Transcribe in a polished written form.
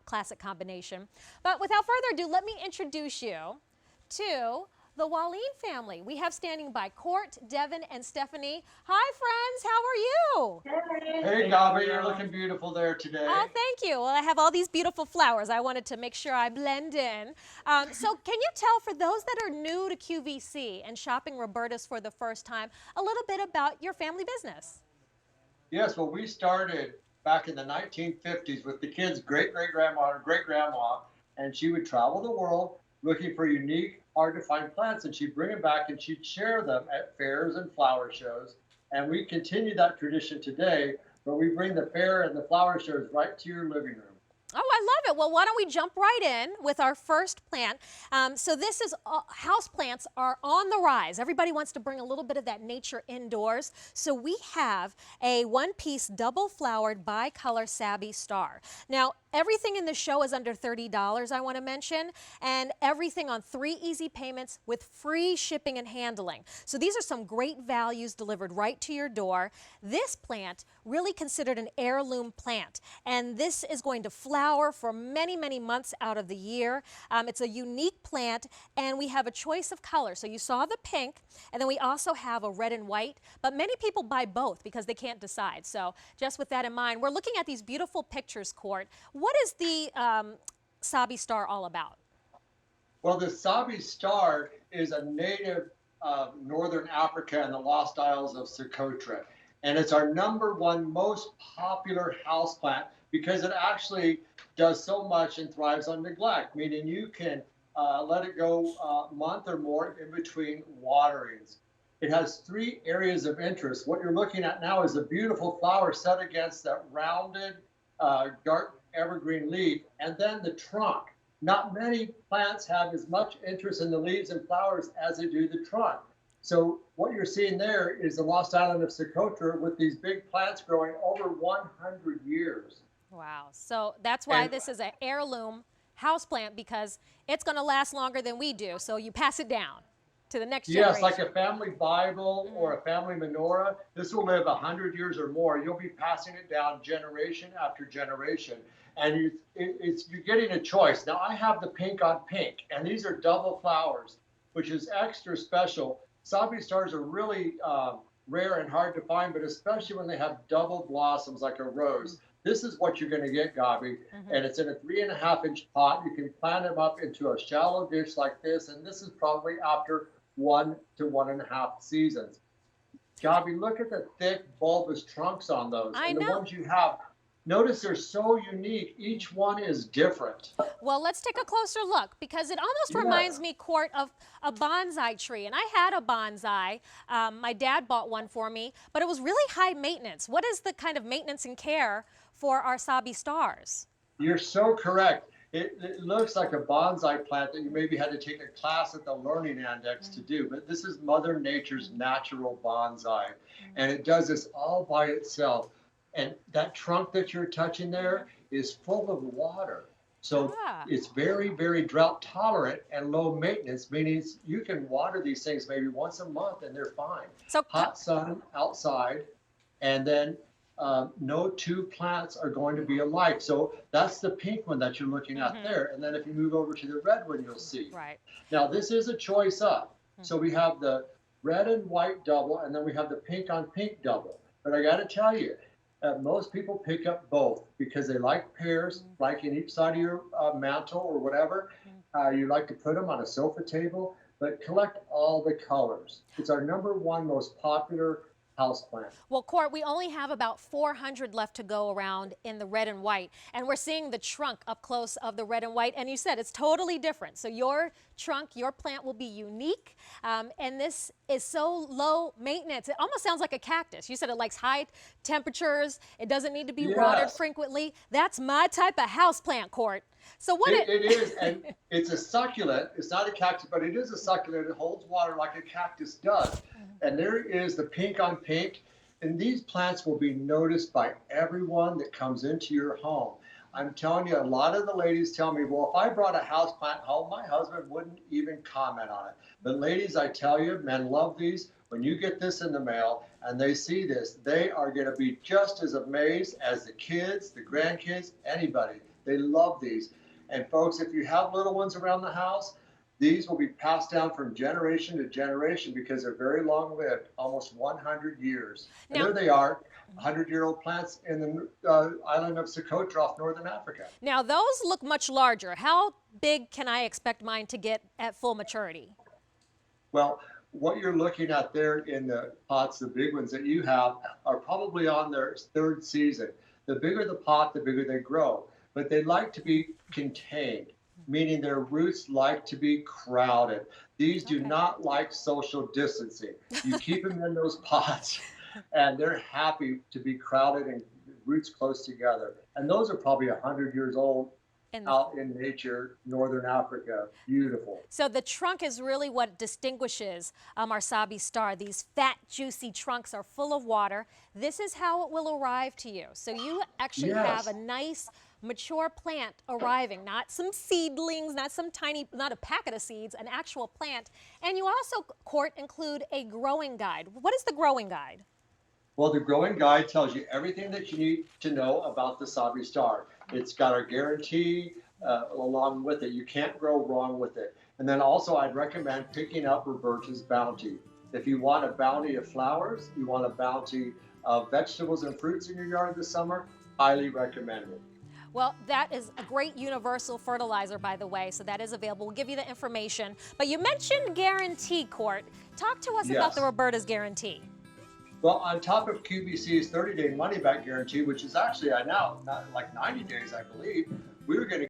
classic combination. But without further ado, let me introduce you to the Wallin family. We have standing by Court, Devin, and Stephanie. Hi, friends. How are you? Hey, Gabi, you're looking beautiful there today. Oh, thank you. Well, I have all these beautiful flowers. I wanted to make sure I blend in. So can you tell, for those that are new to QVC and shopping Roberta's for the first time, a little bit about your family business? Yes, well, we started back in the 1950s with the kids' great-great-grandma or great-grandma, and she would travel the world looking for unique, hard-to-find plants, and she'd bring them back and she'd share them at fairs and flower shows. And we continue that tradition today, but we bring the fair and the flower shows right to your living room. Oh, I love it. Well, why don't we jump right in with our first plant. So this is, house plants are on the rise. Everybody wants to bring a little bit of that nature indoors. So we have a one-piece double-flowered bicolor Sabi Star. Now, everything in the show is under $30, I want to mention, and everything on 3 easy payments with free shipping and handling. So these are some great values delivered right to your door. This plant really considered an heirloom plant, and this is going to flower for many, many months out of the year. It's a unique plant, and we have a choice of colors. So you saw the pink, and then we also have a red and white, but many people buy both because they can't decide. So just with that in mind, we're looking at these beautiful pictures, Court. What is the Sabi Star all about? Well, the Sabi Star is a native of Northern Africa and the Lost Isles of Socotra. And it's our #1 most popular houseplant because it actually does so much and thrives on neglect, meaning you can let it go a month or more in between waterings. It has 3 areas of interest. What you're looking at now is a beautiful flower set against that rounded, dark evergreen leaf, and then the trunk. Not many plants have as much interest in the leaves and flowers as they do the trunk. So what you're seeing there is the Lost Island of Socotra with these big plants growing over 100 years. Wow. So that's why And this is an heirloom houseplant, because it's going to last longer than we do. So you pass it down to the next yes, like generation. a family Bible or a family menorah, this will live 100 years or more. You'll be passing it down generation after generation. And you're getting a choice. Now, I have the pink on pink, and these are double flowers, which is extra special. Sabi stars are really rare and hard to find, but especially when they have double blossoms like a rose. This is what you're going to get, Gabi, and it's in a 3.5-inch pot. You can plant them up into a shallow dish like this, and this is probably after 1 to 1.5 seasons. Gabi, look at the thick bulbous trunks on those, I and the know. ones you have. Notice they're so unique. Each one is different. Well, let's take a closer look, because it almost reminds Yeah. me, Court, of a bonsai tree. And I had a bonsai. My dad bought one for me, but it was really high maintenance. What is the kind of maintenance and care for our Sabi Stars? You're so correct. It looks like a bonsai plant that you maybe had to take a class at the Learning Index to do, but this is Mother Nature's natural bonsai. And it does this all by itself. And that trunk that you're touching there is full of water. So Ah. it's very, very drought tolerant and low maintenance, meaning you can water these things maybe once a month and they're fine. So, Hot sun outside, and then no 2 plants are going to be alike. So that's the pink one that you're looking at there. And then if you move over to the red one, you'll see. right. Now, this is a choice up. So we have the red and white double, and then we have the pink on pink double. But I got to tell you, most people pick up both because they like pairs, like in each side of your mantle or whatever. You like to put them on a sofa table, but collect all the colors. It's our #1 most popular houseplant. Well, Court, we only have about 400 left to go around in the red and white, and we're seeing the trunk up close of the red and white, and you said it's totally different. So your trunk, your plant will be unique, and this is so low maintenance. It almost sounds like a cactus. You said it likes high temperatures. It doesn't need to be watered Yes. frequently. That's my type of house plant, Court. So what It is, and it's a succulent. It's not a cactus, but it is a succulent. It holds water like a cactus does. And there is the pink on pink. And these plants will be noticed by everyone that comes into your home. I'm telling you, a lot of the ladies tell me, well, if I brought a house plant home, my husband wouldn't even comment on it. But ladies, I tell you, men love these. When you get this in the mail and they see this, they are going to be just as amazed as the kids, the grandkids, anybody. They love these. And folks, if you have little ones around the house, these will be passed down from generation to generation because they're very long lived, almost 100 years. And Now, there they are, 100-year-old plants in the island of Socotra off northern Africa. now those look much larger. How big can I expect mine to get at full maturity? Well, what you're looking at there in the pots, the big ones that you have, are probably on their third season. The bigger the pot, the bigger they grow. But they like to be contained, meaning their roots like to be crowded. These do Okay. not like social distancing. You keep them in those pots, and they're happy to be crowded and roots close together. And those are probably 100 years old And out in nature, northern Africa. Beautiful. so the trunk is really what distinguishes our Sabi Star. These fat, juicy trunks are full of water. This is how it will arrive to you. So you actually have Yes. a nice, mature plant arriving, not some seedlings, not some tiny, not a packet of seeds, an actual plant. And you also, Court, include a growing guide. What is the growing guide? Well, the growing guide tells you everything that you need to know about the Sabi Star. It's got our guarantee along with it. You can't grow wrong with it. And then also, I'd recommend picking up Roberta's Bounty. If you want a bounty of flowers, you want a bounty of vegetables and fruits in your yard this summer, highly recommend it. Well, that is a great universal fertilizer, by the way, so that is available. We'll give you the information. But you mentioned guarantee, Court. Talk to us about Yes. the Roberta's guarantee. Well, on top of QVC's 30-day money-back guarantee, which is actually now like 90 days, I believe, we were going to